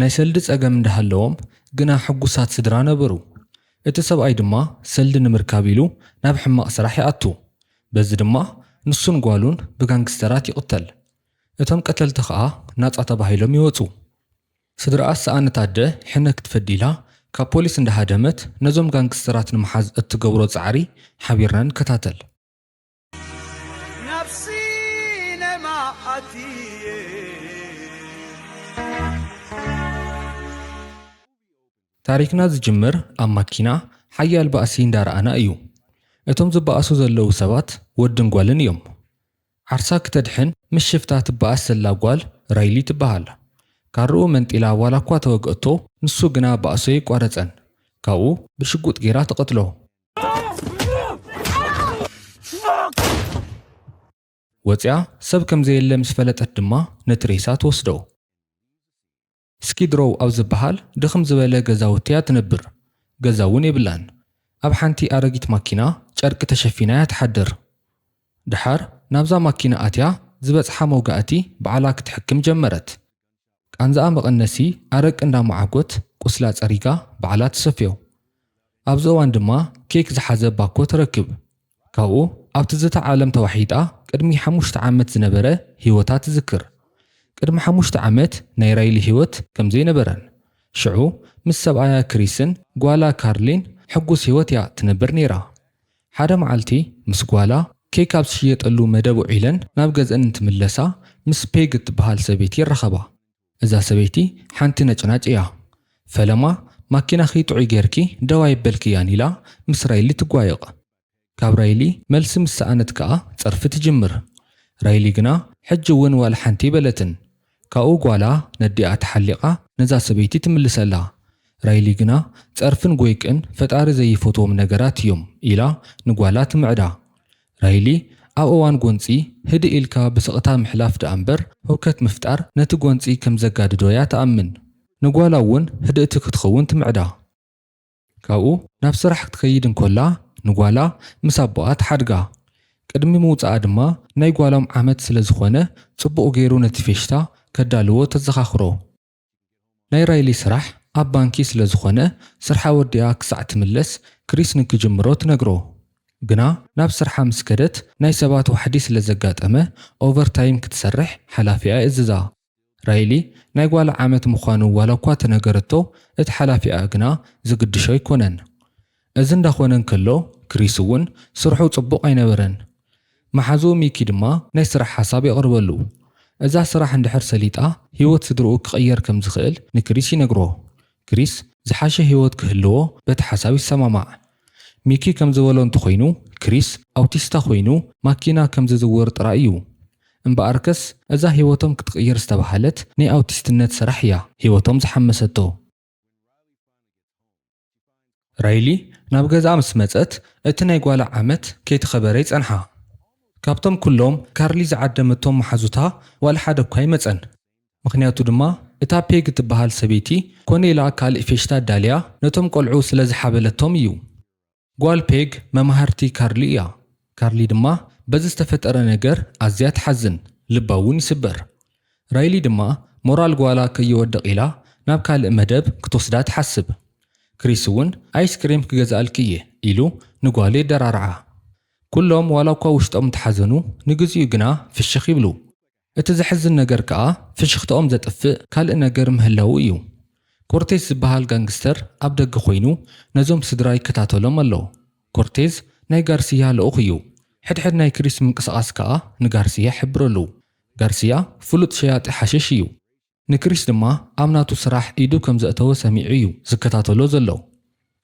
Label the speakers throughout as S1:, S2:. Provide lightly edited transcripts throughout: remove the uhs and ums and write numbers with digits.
S1: ናይ ሰልዲ ጸገም እንዳሃለዎም ግና ሕጉሳት ስድራ ነበሩ። እቲ ሰብኣይ ድማ ሰልዲ ንምርካብ ኢሉ ናብ ሕማቕ ስራሕ ይኣቱ። በዚ ድማ ንሱን ጓሉን ብጋንግስተራት ይቕተል። እቶም ቀተልቲ ከዓ ናጻ ተባሂሎም ይወፁ። ስድራኣ ሰኣነታደ ሕነ ክትፈዲላ ካብ ፖሊስ እንዳሃደመት ነዞም ጋንግስተራት ንምሓዝ እትገብሮ ጻዕሪ ሓቢርና ንከታተል። ታሪክና ዝጅምር ኣብ ማኪና ሓያል ባእሲ እንዳረኣና እዩ። እቶም ዝበኣሱ ዘለዉ ሰባት ወድን ጓልን እዮም። ዓርሳ ክተድሕን ምስ ሽፍታ ትበኣስ ዘላ ጓል ራይሊ ትበሃል። ካርኡ መንጢላ ዋላ እኳ ተወግአቶ ንሱ ግና ባእሶ ይቋረፀን። ካብኡ ብሽጉጥ ጌራ ተቐትሎ። ወፂያ ሰብ ከምዘየለ ምስ ፈለጠት ድማ ነቲ ሬሳ ትወስዶ። ስኪድሮው ኣብ ዝበሃል ድኽም ዝበለ ገዛውቲ እያ ትነብር። ገዛ እውን የብላን። ኣብ ሓንቲ ኣረጊት ማኪና ጨርቂ ተሸፊና እያ ትሓድር። ድሓር ናብዛ ማኪና ኣትያ ዝበፅሓ መውጋእቲ በዓላ ክትሕክም ጀመረት። ቃንዛኣ መቐነሲ ኣረቅ እንዳመዓጎት ቁስላ ጸሪጋ በዓላ ትሰፍዮ። ኣብዚ እዋን ድማ ኬክ ዝሓዘ ባኮ ትረክብ። ካብኡ ኣብቲ ዝታ ዓለም ተዋሒጣ ቅድሚ 5 ዓመት ዝነበረ ህይወታ ትዝክር። ቅድሚ 5 ዓመት ናይ ራይሊ ህይወት ከምዘይ ነበረን። ሽዑ ምስ ሰብኣያ ክሪስን ጓላ ካርሊን ሕጉስ ህይወት እያ ትነብር ነይራ። ሓደ መዓልቲ ምስ ጓላ ኬክ ኣብ ዝሽየጠሉ መደብ ውዒለን ናብ ገዝአን እንትምለሳ ምስ ፔግ እትበሃል ሰበይቲ ይረኸባ። እዛ ሰበይቲ ሓንቲ ነጭናጭ እያ። ፈለማ ማኪናኺ ጥዑይ ጌርኪ ደዋ ይበልክ እያን ኢላ ምስ ራይሊ ትጓየቕ። ካብ ራይሊ መልሲ ምስ ሰኣነት ከዓ ጸርፊ ትጅምር። ራይሊ ግና ሕጂ እውን ዋላ ሓንቲ ይበለትን። ካብኡ ጓላ ነዲኣ ተሓሊቓ ነዛ ሰበይቲ ትምልሰላ። ራይሊ ግና ጸርፍን ጎይቅን ፈጣሪ ዘይፈትዎም ነገራት እዮም ኢላ ንጓላ ትምዕዳ። ራይሊ ኣብ እዋን ጎንፂ ህዲ ኢልካ ብስቕታ ምሕላፍ ደኣ እምበር ህውከት ምፍጣር ነቲ ጎንፂ ከም ዘጋድዶ እያ ተኣምን። ንጓላ እውን ህድእቲ ክትኸውን ትምዕዳ። ካብኡ ናብ ስራሕ ክትከይድ እንኮላ ንጓላ ምስ ኣቦኣ ትሓድጋ። ቅድሚ ምውፃኣ ድማ ናይ ጓሎም ዓመት ስለ ዝኾነ ጽቡቕ ገይሩ ነቲ ፌሽታ ከዳልዎ ተዘኻኽሮ። ናይ ራይሊ ስራሕ ኣብ ባንኪ ስለ ዝኾነ ስርሓ ወዲኣ ክሳዕ ትምለስ ክሪስ ንክጅምሮ ትነግሮ። ግና ናብ ስርሓ ምስ ከደት ናይ ሰባት ዋሕዲ ስለ ዘጋጠመ ኦቨርታይም ክትሰርሕ ሓላፊኣ እዝዛ። ራይሊ ናይ ጓላ ዓመት ምዃኑ ዋላ እኳ ተነገረቶ እቲ ሓላፊኣ ግና ዝግድሾ ይኮነን። እዚ እንዳኾነን ከሎ ክሪስ እውን ስርሑ ጽቡቕ ኣይነበረን። መሓዙ ሚኪ ድማ ናይ ስራሕ ሓሳብ የቕርበሉ። እዛ ስራሕ እንድሕር ሰሊጣ ህይወት ስድርኡ ክቕየር ከም ዝኽእል ንክሪስ ይነግሮ። ክሪስ ዝሓሸ ህይወት ክህልዎ በቲ ሓሳብ ይሰማማዕ። ሚኪ ከም ዝበሎ እንተኾይኑ ክሪስ ኣውቲስታ ኮይኑ ማኪና ከም ዝዝውር ጥራይ እዩ። እምበኣርከስ እዛ ህይወቶም ክትቕየር ዝተባሃለት ናይ ኣውቲስትነት ስራሕ እያ ህይወቶም ዝሓመሰቶ። ራይሊ ናብ ገዛ ምስ መፀት እቲ ናይ ጓላ ዓመት ከይተኸበረ ይጸንሓ። ካብቶም ኩሎም ካርሊ ዝዓደመቶም መሓዙታ ዋላ ሓደ እኳ ይመፀን። ምክንያቱ ድማ እታ ፔግ ትበሃል ሰበይቲ ኮኔላ ካልእ ፌሽታ ዳልያ ነቶም ቆልዑ ስለ ዝሓበለቶም እዩ። ጓል ፔግ መማሃርቲ ካርሊ እያ። ካርሊ ድማ በዚ ዝተፈጠረ ነገር ኣዝያ ትሓዝን፣ ልባ እውን ይስበር። ራይሊ ድማ ሞራል ጓላ ከይወድቕ ኢላ ናብ ካልእ መደብ ክትወስዳ ትሓስብ። ክሪስ እውን ኣይስክሬም ክገዛእልክ እየ ኢሉ ንጓሉ የደራርዓ። ኩሎም ዋላ እኳ ውሽጦም ተሓዘኑ ንግዚኡ ግና ፍሽኽ ይብሉ። እቲ ዘሕዝን ነገር ከዓ ፍሽኽትኦም ዘጥፍእ ካልእ ነገር ምህላው እዩ። ኮርቴዝ ዝበሃል ጋንግስተር ኣብ ደገ ኮይኑ ነዞም ስድራ ይከታተሎም ኣሎ። ኮርቴዝ ናይ ጋርሲያ ልኡኽ እዩ። ሕድሕድ ናይ ክሪስ ምንቅስቓስ ከዓ ንጋርሲያ ሕብረሉ። ጋርሲያ ፍሉጥ ሸያጢ ሓሽሽ እዩ። ንክሪስ ድማ ኣብ ናቱ ስራሕ ኢዱ ከም ዘእተወ ሰሚዑ እዩ ዝከታተሎ ዘሎ።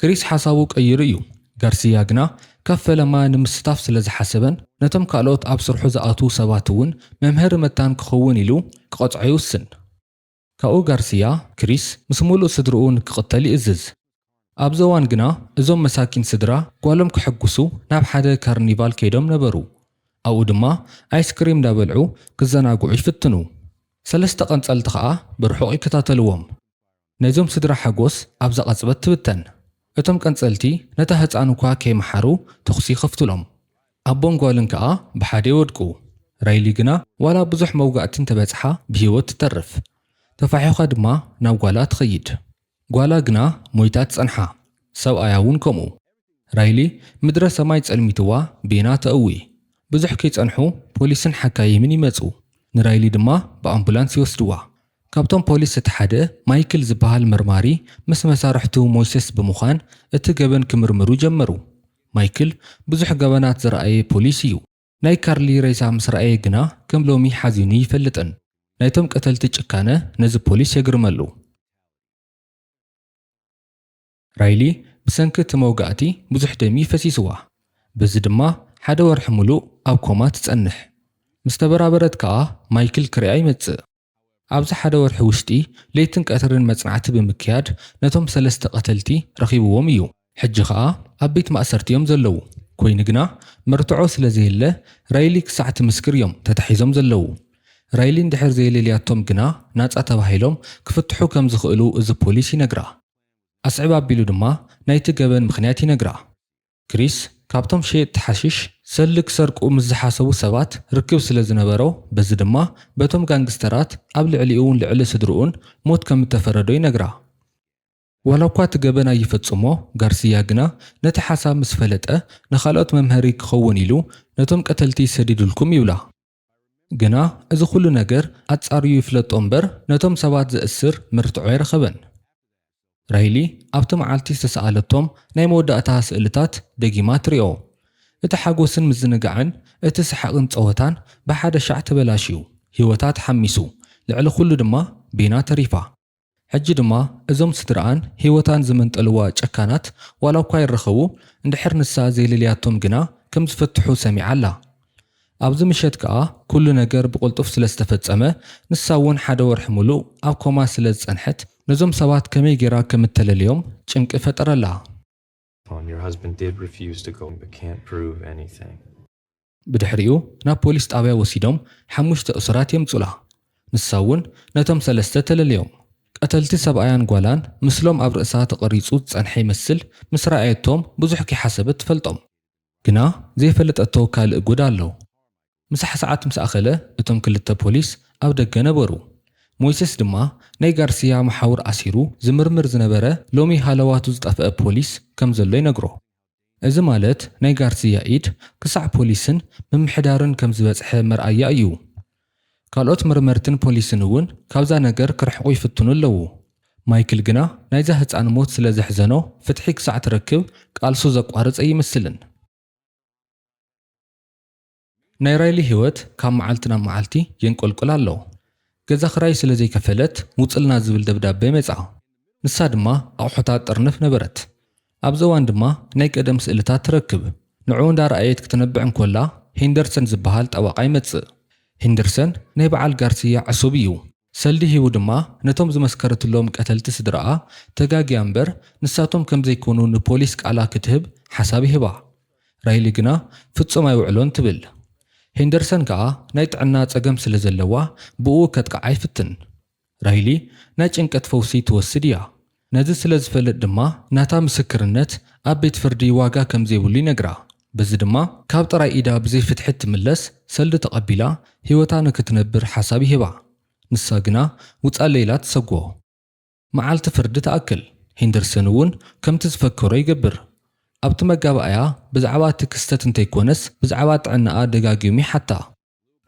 S1: ክሪስ ሓሳቡ ቀይሩ እዩ። ጋርሲያ ግና ካብ ፈለማ ንምስታፍ ስለ ዝሓሰበን ነቶም ካልኦት ኣብ ስርሑ ዝኣትዉ ሰባት እውን መምህሪ መታን ክኸውን ኢሉ ክቐፅዖ ይውስን። ካብኡ ጋርሲያ ክሪስ ምስ ሙሉእ ስድርኡ ንክቕተል ይእዝዝ። ኣብዚ እዋን ግና እዞም መሳኪን ስድራ ጓሎም ክሕጉሱ ናብ ሓደ ካርኒቫል ከይዶም ነበሩ። ኣብኡ ድማ ኣይስክሪም እንዳበልዑ ክዘናግዑ ይፍትኑ። 3 ቀንጸልቲ ከዓ ብርሑቕ ይከታተልዎም። ነዞም ስድራ ሓጎስ ኣብዛ ቐፅበት ትብተን። እቶም ቀንጸልቲ ነታ ህፃን እኳ ከይመሓሩ ተኽሲ ይኸፍትሎም። ኣቦን ጓልን ከዓ ብሓደ ይወድቁ። ራይሊ ግና ዋላ ብዙሕ መውጋእትን ተበፅሓ ብሂወት ትተርፍ። ተፋሒኻ ድማ ናብ ጓላ ትኸይድ ጓላ ግና ሞይታ ትጸንሓ ሰብኣያ እውን ከምኡ ራይሊ ምድረ ሰማይ ጸልሚትዋ ቤና ተእዊ ብዙሕ ከይጸንሑ ፖሊስን ሓካይምን ይመጹ ንራይሊ ድማ ብኣምቡላንስ ይወስድዋ ካብቶም ፖሊስ እቲ ሓደ ማይክል ዝበሃል መርማሪ ምስ መሳርሕቱ ሞይሴስ ብምዃን እቲ ገበን ክምርምሩ ጀመሩ ማይክል ብዙሕ ገበናት ዝረኣየ ፖሊስ እዩ ናይ ካርሊ ሬሳ ምስ ረኣየ ግና ከም ሎሚ ሓዚኑ ይፈልጥን ናይቶም ቀተልቲ ጭካነ ነዚ ፖሊስ የግርመሉ ራይሊ ብሰንኪ እቲ መውጋእቲ ብዙሕ ደሚ ፈሲስዋ በዚ ድማ ሓደ ወርሒ ሙሉእ ኣብ ኮማ ትጸንሕ ምስ ተበራበረት ከዓ ማይክል ክሪኣ ይመጽእ ኣብዚ ሓደ ወርሒ ውሽጢ ለይትን ቀትርን መጽናዕቲ ብምክያድ ነቶም 3 ቀተልቲ ረኺብዎም እዩ ሕጂ ከዓ ኣብ ቤት ማእሰርቲ እዮም ዘለዉ ኮይኑ ግና መርትዖ ስለ ዘየለ ራይሊ ክሳዕ ትምስክር እዮም ተታሒዞም ዘለዉ ራይሊ እንድሕር ዘየለልያቶም ግና ናጻ ተባሂሎም ክፍትሑ ከም ዝኽእሉ እዚ ፖሊስ ይነግራ ኣስዕብ ኣቢሉ ድማ ናይቲ ገበን ምኽንያት ይነግራ ክሪስ ካብቶም ሸየጥቲ ሓሽሽ ሰሊ ክሰርቁ ምስ ዝሓሰቡ ሰባት ርክብ ስለ ዝነበሮ በዚ ድማ በቶም ጋንግስተራት ኣብ ልዕሊኡን ልዕሊ ስድርኡን ሞት ከም ተፈረዶ ይነግራ ዋላ እኳ እቲ ገበን ኣይፈጽሞ ጋርሲያ ግና ነቲ ሓሳብ ምስ ፈለጠ ንኻልኦት መምሃሪ ክኸውን ኢሉ ነቶም ቀተልቲ ሰዲዱልኩም ይብላ ግና እዚ ኩሉ ነገር ኣጻርዩ ይፍለጦ እምበር ነቶም ሰባት ዘእስር ምርትዖ ይረኸበን ራይሊ ኣብቲ መዓልቲ ዝተሰኣለቶም ናይ መወዳእታ ስእልታት ደጊማ ትሪኦ እቲ ሓጎስን ምዝንጋዕን እቲ ሰሓቕን ጸወታን ብሓደ ሻዕ ተበላሽዩ ህይወታት ሓሚሱ ልዕሊ ኩሉ ድማ ቤና ተሪፋ ሕጂ ድማ እዞም ስድራኣን ህይወታን ዝመንጠልዋ ጨካናት ዋላ እኳ ይረኸቡ እንድሕር ንሳ ዘይልልያቶም ግና ከም ዝፈትሑ ሰሚዓ ኣላ ኣብዚ ምሸት ከዓ ኩሉ ነገር ብቕልጡፍ ስለ ዝተፈጸመ ንሳ እውን ሓደ ወርሒ ሙሉእ ኣብ ኮማ ስለ ዝጸንሐት ነዞም ሰባት ከመይ ጌራ ከም እተለልዮም ጭንቂ ፈጠረላ
S2: Your husband did refuse to go but can't prove anything.
S1: ብድሕሪኡ ናብ ፖሊስ ጣብያ ወሲዶም 5 እስራት የምጹላ ንሳ እውን ነቶም 3 ተለልዮም ቀተልቲ ሰብኣያን ጓላን ምስሎም ኣብ ርእሳ ተቐሪጹ ጸንሐ ይመስል ምስ ረኣየቶም ብዙሕ ከይሓሰበት ትፈልጦም ግና ዘይፈለጠቶ ካልእ ጉድ ኣለዉ ምሳሕ ሰዓት ምስ ኣኸለ እቶም ክልተ ፖሊስ ኣብ ደገ ነበሩ ሞይሴስ ድማ ናይ ጋርሲያ መሓውር ኣሲሩ ዝምርምር ዝነበረ ሎሚ ሃለዋቱ ዝጠፍአ ፖሊስ ከም ዘሎ ይነግሮ እዚ ማለት ናይ ጋርሲያ ኢድ ክሳዕ ፖሊስን ምምሕዳርን ከም ዝበጽሐ መርኣያ እዩ ካልኦት መርመርትን ፖሊስን እውን ካብዛ ነገር ክርሕቑ ይፍትኑ ኣለዉ ማይክል ግና ናይዛ ህፃን ሞት ስለ ዘሕዘኖ ፍትሒ ክሳዕ ትረክብ ቃልሱ ዘቋርፀ ይመስልን ናይ ራይሊ ህይወት ካብ መዓልቲ ናብ መዓልቲ የንቆልቁል ኣሎ ገዛ ክራይ ስለ ዘይከፈለት ውፅልና ዝብል ደብዳቤ መጻ ንሳ ድማ ኣቑሑታት ጥርንፍ ነበረት ኣብዚ እዋን ድማ ናይ ቀደም ስእልታት ትረክብ ንዑ እንዳረኣየት ክትነብዕ እንኮላ ሄንደርሰን ዝበሃል ጠበቓ ይመጽእ ሄንደርሰን ናይ በዓል ጋርሲያ ዕሱብ እዩ ሰልዲ ሂቡ ድማ ነቶም ዝመስከረትሎም ቀተልቲ ስድራኣ ተጋግያ እምበር ንሳቶም ከም ዘይኮኑ ንፖሊስ ቃላ ክትህብ ሓሳብ ይህባ ራይሊ ግና ፍጹም ኣይውዕሎን ትብል ሄንደርሰን ከዓ ናይ ጥዕና ጸገም ስለ ዘለዋ ብኡ ከጥቃዓ ይፍትን ራይሊ ናይ ጭንቀት ፈውሲ ትወስድ እያ ነዚ ስለ ዝፈልጥ ድማ ናታ ምስክርነት ኣብ ቤት ፍርዲ ዋጋ ከም ዘይብሉ ይነግራ በዚ ድማ ካብ ጥራይ ኢዳ ብዘይ ፍትሒ ትምለስ ሰልዲ ተቐቢላ ህይወታ ንክትነብር ሓሳብ ይህባ ንሳ ግና ውፃእ ሌላ ትሰግዎ መዓልቲ ፍርዲ ተኣክል ሄንደርሰን እውን ከምቲ ዝፈከሮ ይገብር ኣብቲ መጋባእያ ብዛዕባ እቲ ክስተት እንተይኮነስ ብዛዕባ ጥዕናኣ ደጋጊሙ ይሓታ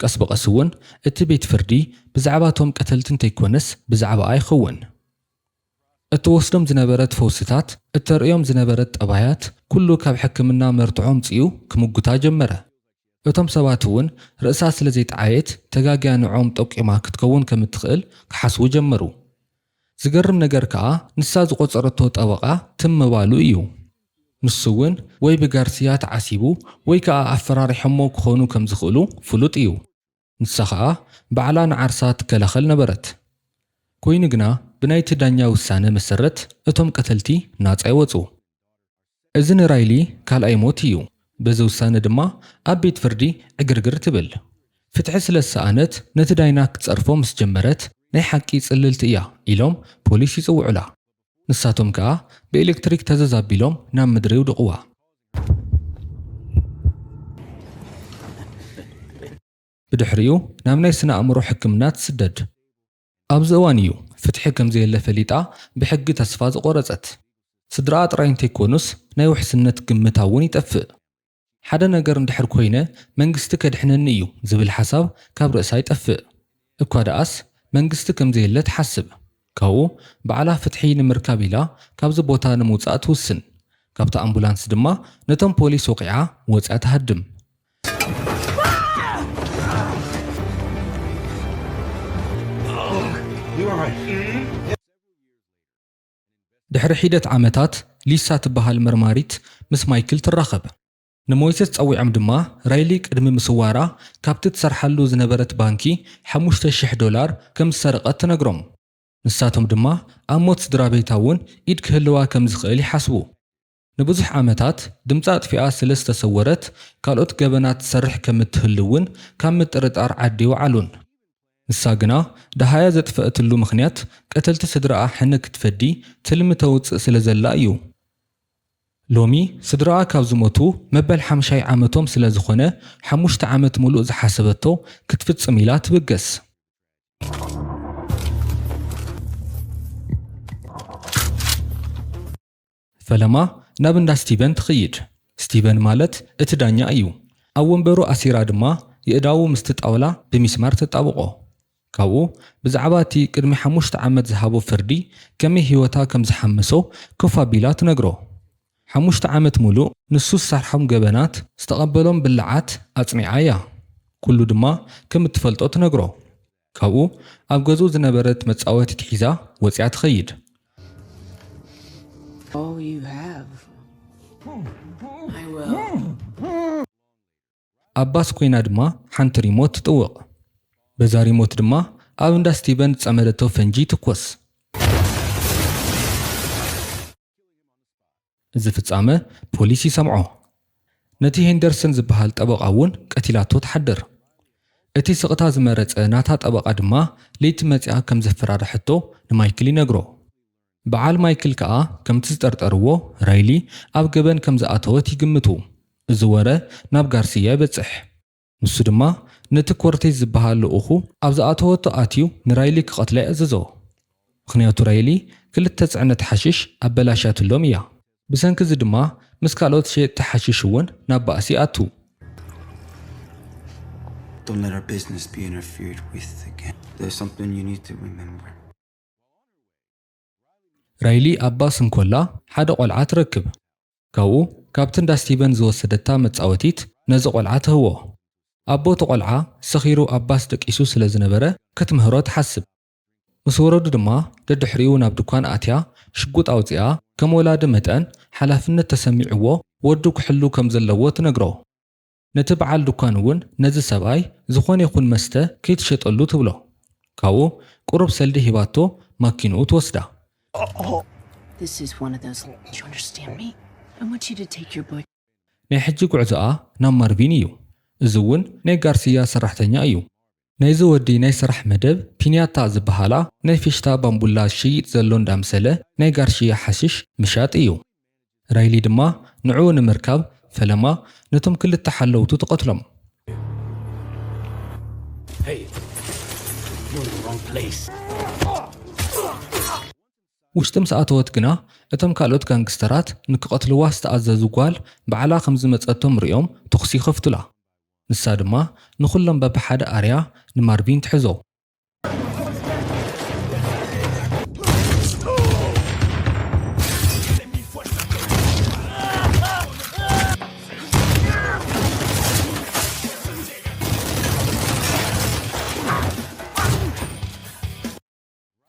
S1: ቀስ በቐስ እውን እቲ ቤት ፍርዲ ብዛዕባ እቶም ቀተልቲ እንተይኮነስ ብዛዕባኣ ይኸውን እትወስዶም ዝነበረት ፈውስታት እተርእዮም ዝነበረት ጠባያት ኩሉ ካብ ሕክምና መርትዖም ጽዩ ክምጉታ ጀመረ እቶም ሰባት እውን ርእሳ ስለ ዘይጠዓየት ተጋግያ ንዖም ጠቂማ ክትከውን ከም እትኽእል ክሓስቡ ጀመሩ ዝገርም ነገር ከዓ ንሳ ዝቆፀረቶ ጠበቓ ትምባሉ እዩ ንሱ እውን ወይ ብጋርሲያ ተዓሲቡ ወይ ከዓ ኣፈራሪሖሞ ክኾኑ ከም ዝኽእሉ ፍሉጥ እዩ ንሳ ከዓ ባዕላ ንዓርሳ ትከላኸል ነበረት ኮይኑ ግና ብናይቲ ዳኛ ውሳነ መሰረት እቶም ቀተልቲ ናጻ ይወፁ እዚ ንራይሊ ካልኣይ ሞት እዩ በዚ ውሳነ ድማ ኣብ ቤት ፍርዲ ዕግርግር ትብል ፍትሒ ስለ ዝሰኣነት ነቲ ዳይና ክትፀርፎ ምስ ጀመረት ናይ ሓቂ ጽልልቲ እያ ኢሎም ፖሊስ ይጽውዑላ ንሳቶም ከዓ ብኤሌክትሪክ ተዘዛቢሎም ናብ ምድሪ ይውድቕዋ ብድሕሪኡ ናብ ናይ ስነ ኣእምሮ ሕክምና ትስደድ ኣብዚ እዋን እዩ ፍትሒ ከም ዘየለ ፈሊጣ ብሕጊ ተስፋ ዝቆረፀት። ስድራኣ ጥራይ እንተይኮኑስ ናይ ውሕስነት ግምታ እውን ይጠፍእ። ሓደ ነገር እንድሕር ኮይነ መንግስቲ ከድሕነኒ እዩ ዝብል ሓሳብ ካብ ርእሳ ይጠፍእ። እኳ ደኣስ መንግስቲ ከም ዘየለ ትሓስብ። ካብኡ በዓላ ፍትሒ ንምርካብ ኢላ ካብዚ ቦታ ንምውፃእ ትውስን። ካብታ ኣምቡላንስ ድማ ነቶም ፖሊስ ወቂዓ ወፂኣ ትሃድም። ድሕሪ ሒደት ዓመታት ሊሳ ትበሃል መርማሪት ምስ ማይክል ትራኸብ። ንሞይሰስ ፀዊዖም ድማ ራይሊ ቅድሚ ምስዋራ ካብቲ ትሰርሓሉ ዝነበረት ባንኪ $5,000 ከም ዝሰረቐት ትነግሮም። ንሳቶም ድማ ኣብ ሞት ስድራ ቤታ እውን ኢድ ክህልዋ ከም ዝኽእል ይሓስቡ። ንብዙሕ ዓመታት ድምፃ ኣጥፊኣ ስለ ዝተሰወረት ካልኦት ገበናት ትሰርሕ ከም እትህሉ እውን ካብ ምጥርጣር ዓዲ ይወዓሉን። ንሳ ግና ደሃያ ዘጥፍአትሉ ምኽንያት ቀተልቲ ስድራኣ ሕነ ክትፈዲ ትልሚ ተውፅእ ስለ ዘላ እዩ። ሎሚ ስድራኣ ካብ ዝሞቱ መበል 50 ዓመቶም ስለ ዝኾነ 5 ዓመት ሙሉእ ዝሓሰበቶ ክትፍፅም ኢላ ትብገስ። ፈለማ ናብ እንዳ ስቲቨን ትኽይድ። ስቲቨን ማለት እቲ ዳኛ እዩ። ኣብ ወንበሩ ኣሲራ ድማ የእዳው ምስቲ ጣውላ ብሚስማር ተጣብቆ። ካብኡ ብዛዕባ እቲ ቅድሚ 5 ዓመት ዝሃቦ ፍርዲ ከመይ ህይወታ ከም ዝሓመሶ ኮፍ ኣቢላ ትነግሮ። 5 ዓመት ሙሉእ ንሱ ዝሰርሖም ገበናት ዝተቐበሎም ብልዓት ኣጽኒዓ እያ። ኩሉ ድማ ከም እትፈልጦ ትነግሮ። ካብኡ ኣብ ገዝኡ ዝነበረት መጻወቲት ሒዛ ወፂኣ ትኸይድ።
S3: All you have. I will.
S1: ኣባስ ኮይና ድማ ሓንቲ ሪሞት ትጥውቕ። በዛ ሪሞት ድማ ኣብ እንዳ ስቲቨን ጸመደቶ ፈንጂ ትኮስ። እዚ ፍጻመ ፖሊስ ይሰምዖ። ነቲ ሄንደርሰን ዝበሃል ጠበቓ እውን ቀቲላቶ ተሓድር። እቲ ስቕታ ዝመረፀ ናታ ጠበቓ ድማ ለይቲ መፂኣ ከም ዘፈራርሐቶ ንማይክል ይነግሮ። በዓል ማይክል ከዓ ከምቲ ዝጠርጠርዎ ራይሊ ኣብ ገበን ከም ዝኣተወት ይግምቱ። እዚ ወረ ናብ ጋርሲያ ይበፅሕ። ንሱ ድማ ነቲ ኮርቴዝ ዝበሃል ልኡኹ ኣብ ዝኣተወቶ ኣትዩ ንራይሊ ክቐትላ ይእዝዞ። ምኽንያቱ ራይሊ ክልተ ጽዕነት ሓሽሽ ኣበላሻትሎም እያ። ብሰንኪ እዚ ድማ ምስ ካልኦት ሸየጥቲ ሓሽሽ እውን ናብ ባእሲ ኣቱ።
S4: Don't let our business be interfered with again. There's something you need to remember.
S1: ራይሊ ኣባስ እንኮላ ሓደ ቆልዓ ትረክብ። ካብኡ ካብቲ እንዳ ስቲቨን ዝወሰደታ መጻወቲት ነዚ ቆልዓ ትህቦ። ኣቦቲ ቆልዓ ሰኺሩ ኣባስ ደቂሱ ስለ ዝነበረ ክትምህሮ ትሓስብ። ምስ ወረዱ ድማ ደድሕሪኡ ናብ ድኳን ኣትያ ሽጉጥ ኣውፂኣ ከም ወላዲ መጠን ሓላፍነት ተሰሚዕዎ ወዱ ክሕሉ ከም ዘለዎ ትነግሮ። ነቲ በዓል ድኳን እውን ነዚ ሰብኣይ ዝኾነ ይኹን መስተ ከይትሸጠሉ ትብሎ። ካብኡ ቁሩብ ሰልዲ ሂባቶ ማኪንኡ ትወስዳ።
S3: This is one of those. Do you understand me? I want you to take your boy.
S1: ናይ ሕጂ ጉዕዞኣ ናብ ማርቪን እዩ። እዚ እውን ናይ ጋርሲያ ሰራሕተኛ እዩ። ናይዚ ወዲ ናይ ስራሕ መደብ ፒንያታ ዝበሃላ ናይ ፌሽታ ባምቡላ ሽይጥ ዘሎ እንዳምሰለ ናይ ጋርሲያ ሓሽሽ ምሻጥ እዩ። ራይሊ ድማ ንዕኡ ንምርካብ ፈለማ ነቶም ክልተ ሓለውቱ ትቐትሎም።
S5: Hey, you're in the wrong place.
S1: ውሽጢ ምስ ኣተወት ግና እቶም ካልኦት ጋንግስተራት ንክቐትልዋ ዝተኣዘዙ ጓል በዓላ ከም ዝመፀቶም ሪኦም ትኹሲ ይኸፍቱላ። ንሳ ድማ ንኹሎም በብሓደ ኣርያ ንማርቪን ትሕዞ።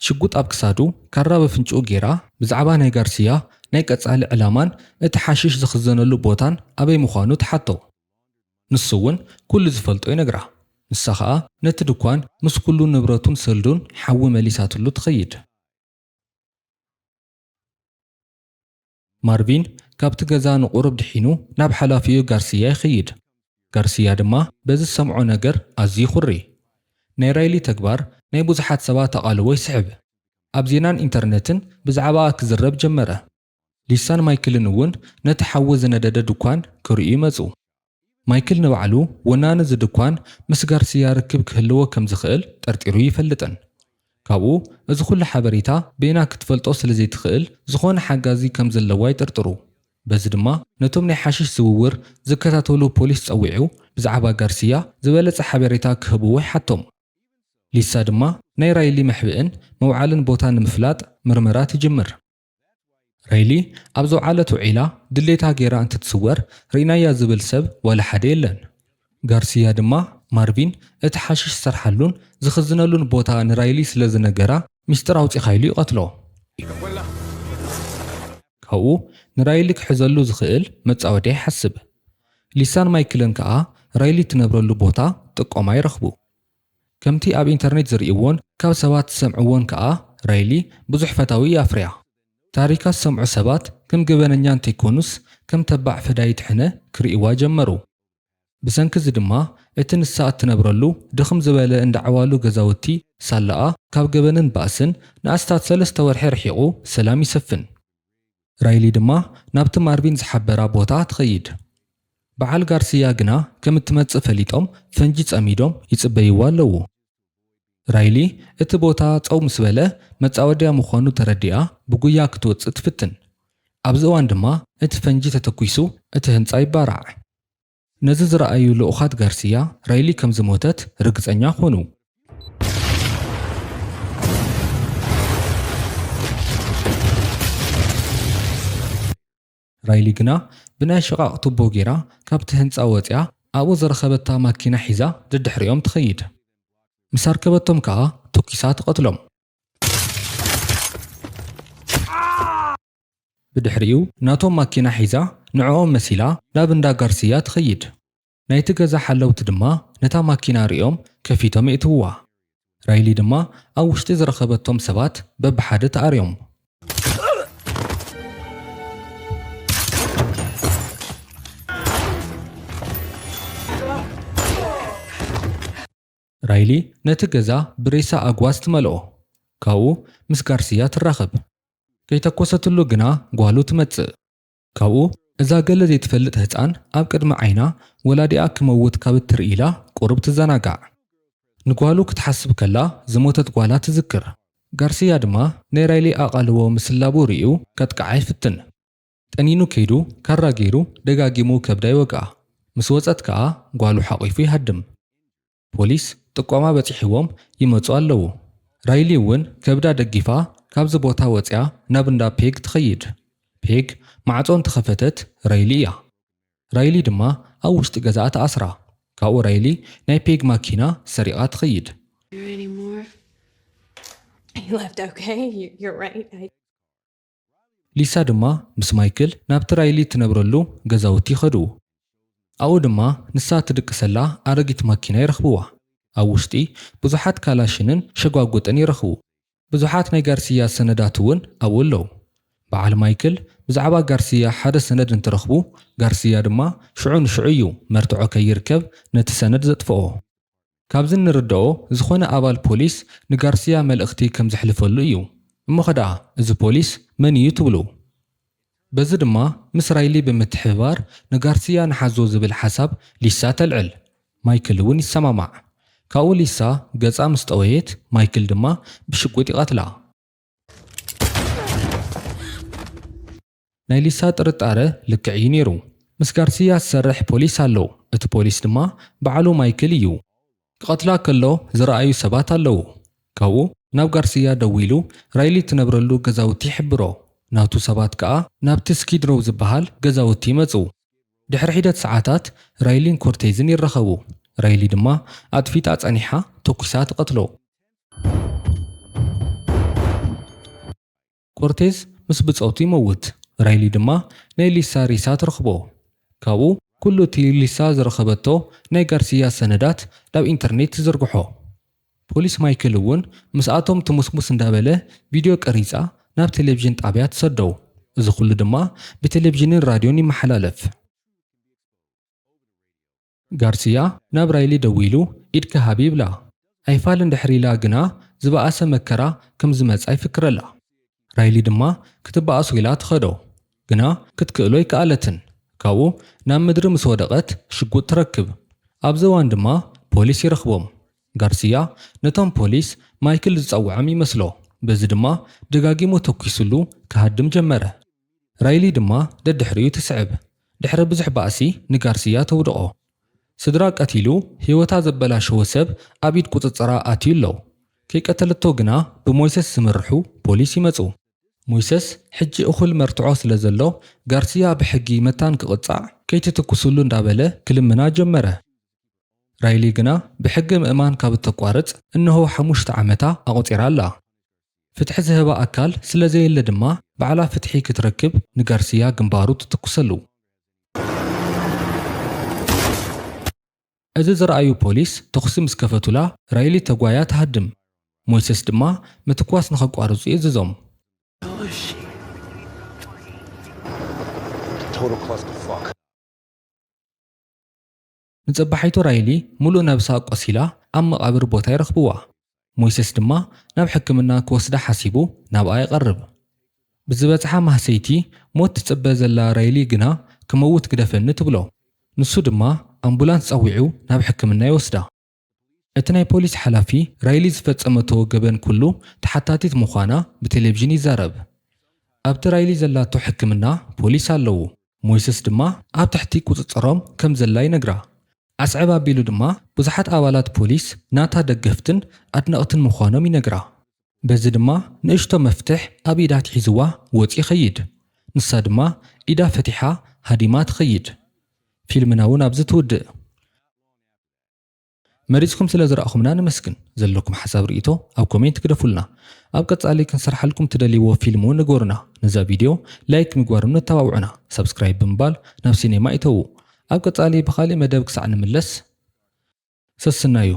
S1: ሽጉጥ ኣብ ክሳዱ ካራ በፍንጭኡ ጌራ ብዛዕባ ናይ ጋርሲያ ናይ ቀጻሊ ዕላማን እቲ ሓሽሽ ዝኽዘነሉ ቦታን ኣበይ ምዃኑ ትሓቶ። ንሱ እውን ኩሉ ዝፈልጦ ይነግራ። ንሳ ከዓ ነቲ ድኳን ምስ ኩሉ ንብረቱን ስልዱን ሓዊ መሊሳትሉ ትኸይድ። ማርቪን ካብቲ ገዛ ንቑሩብ ድሒኑ ናብ ሓላፊኡ ጋርሲያ ይኸይድ። ጋርሲያ ድማ በዚ ሰምዖ ነገር ኣዝዩ ይኹሪ። ናይ ራይሊ ተግባር ናይ ብዙሓት ሰባት ኣቓልቦ ይስሕብ። ኣብ ዜናን ኢንተርነትን ብዛዕባ ክዝረብ ጀመረ። ሊሳን ማይክልን እውን ነቲ ሓዊ ዝነደደ ድኳን ክርእዩ ይመፁ። ማይክል ንባዕሉ ወናኒ እዚ ድኳን ምስ ጋርሲያ ርክብ ክህልዎ ከም ዝኽእል ጠርጢሩ ይፈልጥን። ካብኡ እዚ ኩሉ ሓበሬታ ብና ክትፈልጦ ስለ ዘይትኽእል ዝኾነ ሓጋዚ ከም ዘለዋ ይጥርጥሩ። በዚ ድማ ነቶም ናይ ሓሽሽ ዝውውር ዝከታተሉ ፖሊስ ፀዊዑ ብዛዕባ ጋርሲያ ዝበለፀ ሓበሬታ ክህብዎ ይሓቶም። ሊሳ ድማ ናይ ራይሊ መሕብእን መውዓልን ቦታ ንምፍላጥ ምርመራ ትጅምር። ራይሊ ኣብ ዘውዓለት ውዒላ ድሌታ ጌራ እንትትስወር ርኢናያ ዝብል ሰብ ወላ ሓደ የለን። ጋርሲያ ድማ ማርቪን እቲ ሓሽሽ ዝሰርሓሉን ዝኽዝነሉን ቦታ ንራይሊ ስለ ዝነገራ ሚስጥር ኣውፂኻ ኢሉ ይቐትሎ። ካብኡ ንራይሊ ክሕዘሉ ዝኽእል መጻወትያ ይሓስብ። ሊሳን ማይክልን ከዓ ራይሊ ትነብረሉ ቦታ ጥቆማ ይረኽቡ። ከምቲ ኣብ ኢንተርኔት ዝርእይዎን ካብ ሰባት ዝሰምዕዎን ከዓ ራይሊ ብዙሕ ፈታዊ ኣፍርያ። ታሪካት ዝሰምዑ ሰባት ከም ገበነኛ እንተይኮኑስ ከም ተባዕ ፈዳይት ሕነ ክርእይዋ ጀመሩ። ብሰንኪ እዚ ድማ እቲ ንሳ እትነብረሉ ድኽም ዝበለ እንዳዕዋሉ ገዛውቲ ሳላኣ ካብ ገበንን ባእስን ንኣስታት 3 ወርሒ ርሒቑ ሰላም ይሰፍን። ራይሊ ድማ ናብቲ ማርቪን ዝሓበራ ቦታ ትኸይድ። በዓል ጋርሲያ ግና ከም እትመጽእ ፈሊጦም ፈንጂ ጸሚዶም ይጽበይዋ ኣለዉ። ራይሊ እቲ ቦታ ጸው ምስ በለ መጻወድያ ምዃኑ ተረዲኣ ብጉያ ክትወፅእ ትፍትን። ኣብዚ እዋን ድማ እቲ ፈንጂ ተተኲሱ እቲ ህንጻ ይባራዕ። ነዚ ዝረኣዩ ልኡኻት ጋርሲያ ራይሊ ከም ዝሞተት ርግጸኛ ኾኑ። ራይሊ ግና ብናይ ሽቓቕ ቱቦ ጌራ ካብቲ ህንጻ ወፂያ ኣብኡ ዝረኸበታ ማኪና ሒዛ ድድሕሪኦም ትኸይድ። ምስ ኣርከበቶም ከዓ ተኲሳ ትቐትሎም። ብድሕሪኡ ናቶም ማኪና ሒዛ ንዕኦም መሲላ ናብ እንዳ ጋርሲያ ትኸይድ። ናይቲ ገዛ ሓለውቲ ድማ ነታ ማኪና ሪኦም ከፊቶም የእትውዋ። ራይሊ ድማ ኣብ ውሽጢ ዝረኸበቶም ሰባት በብሓደ ተኣርዮም። ራይሊ ነቲ ገዛ ብሬሳ ኣግዋዝ ትመልኦ። ካብኡ ምስ ጋርሲያ ትራኸብ። ከይተኮሰትሉ ግና ጓሉ ትመጽእ። ካብኡ እዛ ገለ ዘይትፈልጥ ህፃን ኣብ ቅድሚ ዓይና ወላዲኣ ክመውት ካብ እትርኢ ኢላ ቁርብ ትዘናጋዕ። ንጓሉ ክትሓስብ ከላ ዝሞተት ጓላ ትዝክር። ጋርሲያ ድማ ናይ ራይሊ ኣቓልቦ ምስላቡ ርኢዩ ከጥቃዓ ይፍትን። ጠኒኑ ከይዱ ካራ ገይሩ ደጋጊሙ ከብዳ ይወግኣ። ምስ ወፀት ከዓ ጓሉ ሓቒፉ ይሃድም። ፖሊስ ጥቆማ በፂሕዎም ይመፁ ኣለዉ። ራይሊ እውን ከብዳ ደጊፋ ካብዚ ቦታ ወፅያ ናብ እንዳ ፔግ ትኸይድ። ፔግ ማዕጾን ተኸፈተት ራይሊ እያ። ራይሊ ድማ ኣብ ውሽጢ ገዛኣ ተኣስራ። ካብኡ ራይሊ ናይ ፔግ ማኪና ሰሪቓ ትኸይድ። ሊሳ ድማ ምስ ማይክል ናብቲ ራይሊ ትነብረሉ ገዛውቲ ይኸዱ። ኣብኡ ድማ ንሳ ትድቅሰላ ኣረጊት ማኪና ይረኽብዋ። ኣብ ውሽጢ ብዙሓት ካላሽንን ሸጓጉጥን ይረኽቡ። ብዙሓት ናይ ጋርሲያ ሰነዳት እውን ኣብኡ ኣለዉ። በዓል ማይክል ብዛዕባ ጋርሲያ ሓደ ሰነድ እንትረኽቡ ጋርሲያ ድማ ሽዑ ንሽዑ እዩ መርትዖ ከይርከብ ነቲ ሰነድ ዘጥፍኦ። ካብዚ ንርድኦ ዝኾነ ኣባል ፖሊስ ንጋርሲያ መልእኽቲ ከም ዘሕልፈሉ እዩ። እሞ ኸደኣ እዚ ፖሊስ መን እዩ ትብሉ? በዚ ድማ ምስ ራይሊ ብምትሕብባር ንጋርሲያ ንሓዞ ዝብል ሓሳብ ሊሳ ተልዕል። ማይክል እውን ይሰማማዕ። ካብኡ ሊሳ ገጻ ምስ ጠወየት ማይክል ድማ ብሽጉጥ ይቐትላ። ናይ ሊሳ ጥርጣረ ልክዕ እዩ ነይሩ። ምስ ጋርሲያ ዝሰርሕ ፖሊስ ኣለዉ። እቲ ፖሊስ ድማ በዓሉ ማይክል እዩ። ክቐትላ ከሎ ዝረኣዩ ሰባት ኣለዉ። ካብኡ ናብ ጋርሲያ ደው ኢሉ ራይሊ ትነብረሉ ገዛውቲ ይሕብሮ። ናቱ ሰባት ከዓ ናብቲ ስኪድሮው ዝበሃል ገዛውቲ ይመፁ። ድሕሪ ሒደት ሰዓታት ራይሊን ኮርቴዝን ይረኸቡ። ራይሊ ድማ ኣጥፊታ ጸኒሓ ተኲሳ ትቐትሎ። ኮርቴዝ ምስ ብፀውቱ ይመውት። ራይሊ ድማ ናይ ሊሳ ሪሳ ትረኽቦ። ካብኡ ኩሉ እቲ ሊሳ ዝረኸበቶ ናይ ጋርሲያ ሰነዳት ናብ ኢንተርኔት ትዝርግሖ። ፖሊስ ማይክል እውን ምስኣቶም ትሙስሙስ እንዳበለ ቪድዮ ቀሪፃ ናብ ቴሌቪዥን ጣብያ ትሰደው። እዚ ኩሉ ድማ ብቴሌቪዥንን ራድዮን ይመሓላለፍ። ጋርሲያ ናብ ራይሊ ደው ኢሉ ኢድካ ሃቢ ይብላ። ኣይፋል እንድሕር ኢላ ግና ዝበኣሰ መከራ ከም ዝመጻ ይፍክረላ። ራይሊ ድማ ክትበኣሱ ኢላ ትኸዶ ግና ክትክእሎ ይከኣለትን። ካብኡ ናብ ምድሪ ምስ ወደቐት ሽጉጥ ትረክብ። ኣብዚ እዋን ድማ ፖሊስ ይረኽቦም። ጋርሲያ ነቶም ፖሊስ ማይክል ዝጸውዖም ይመስሎ በዚ ድማ ደጋጊሙ ተኪሱሉ ክሃድም ጀመረ ራይሊ ድማ ደድሕሪኡ ትስዕብ ድሕሪ ብዙሕ ባእሲ ንጋርሲያ ተውድቆ ስድራ ቀቲሉ ህይወታ ዘበላሸወ ሰብ ኣብ ኢድ ቁፅፅራ ኣትዩ ኣሎ ከይቀተለቶ ግና ብሞይሰስ ዝምርሑ ፖሊስ ይመፁ ሞይሰስ ሕጂ እኹል መርትዖ ስለ ዘሎ ጋርሲያ ብሕጊ መታን ክቕጻዕ ከይትትኩስሉ እንዳበለ ክልምና ጀመረ ራይሊ ግና ብሕጊ ምእማን ካብ እተቋርጽ እንሆ 5 ዓመታ ኣቆፂራ ኣላ ፍትሒ ዝህባ ኣካል ስለ ዘየለ ድማ ባዕላ ፍትሒ ክትረክብ ንጋርሲያ ግንባሩ ትትኩሰሉ እዚ ዝረኣዩ ፖሊስ ተኽሲ ምስ ከፈቱላ ራይሊ ተጓያ ተሃድም ሞይሰስ ድማ ምትኳስ ንኸቋርጹ ይእዝዞም
S5: Who is she? Total clusterfuck.
S1: ንጸባሒቱ ራይሊ ሙሉእ ነብሳ ቆሲላ ኣብ መቓብር ቦታ ይረኽብዋ ሞይሰስ ድማ ናብ ሕክምና ክወስዳ ሓሲቡ ናብኣ ይቐርብ ብዝበጽሓ ማህሰይቲ ሞት ትጽበ ዘላ ራይሊ ግና ክመውት ግደፈኒ ትብሎ ንሱ ድማ ኣምቡላንስ ጸዊዑ ናብ ሕክምና ይወስዳ እቲ ናይ ፖሊስ ሓላፊ ራይሊ ዝፈጸመቶ ገበን ኩሉ ተሓታቲት ምዃና ብቴሌቪዥን ይዛረብ ኣብቲ ራይሊ ዘላቶ ሕክምና ፖሊስ ኣለዉ ሞይሰስ ድማ ኣብ ትሕቲ ቁፅጽሮም ከም ዘላ ይነግራ ኣስዕብ ኣቢሉ ድማ ብዙሓት ኣባላት ፖሊስ ናታ ደገፍትን ኣድነቕትን ምዃኖም ይነግራ በዚ ድማ ንእሽቶ መፍትሕ ኣብ ኢዳ ትሒዝዋ ወፂ ይኸይድ ንሳ ድማ ኢዳ ፈቲሓ ሃዲማ ትኸይድ ፊልምና እውን ኣብዚ ትውድእ መሪጽኩም ስለ ዝረኣኹምና ንመስግን ዘለኩም ሓሳብ ርእይቶ ኣብ ኮሜንት ክደፉልና ኣብ ቀጻሊ ክንሰርሓልኩም ትደልይዎ ፊልም እውን ንገሩና ነዛ ቪድዮ ላይክ ምግባርም ነተባብዑና ሰብስክራይብ ብምባል ናብ ሲኔማ ይተዉ ኣብ ቀጻሊ ብኻሊእ መደብ ክሳዕ ንምለስ ሰስናዩ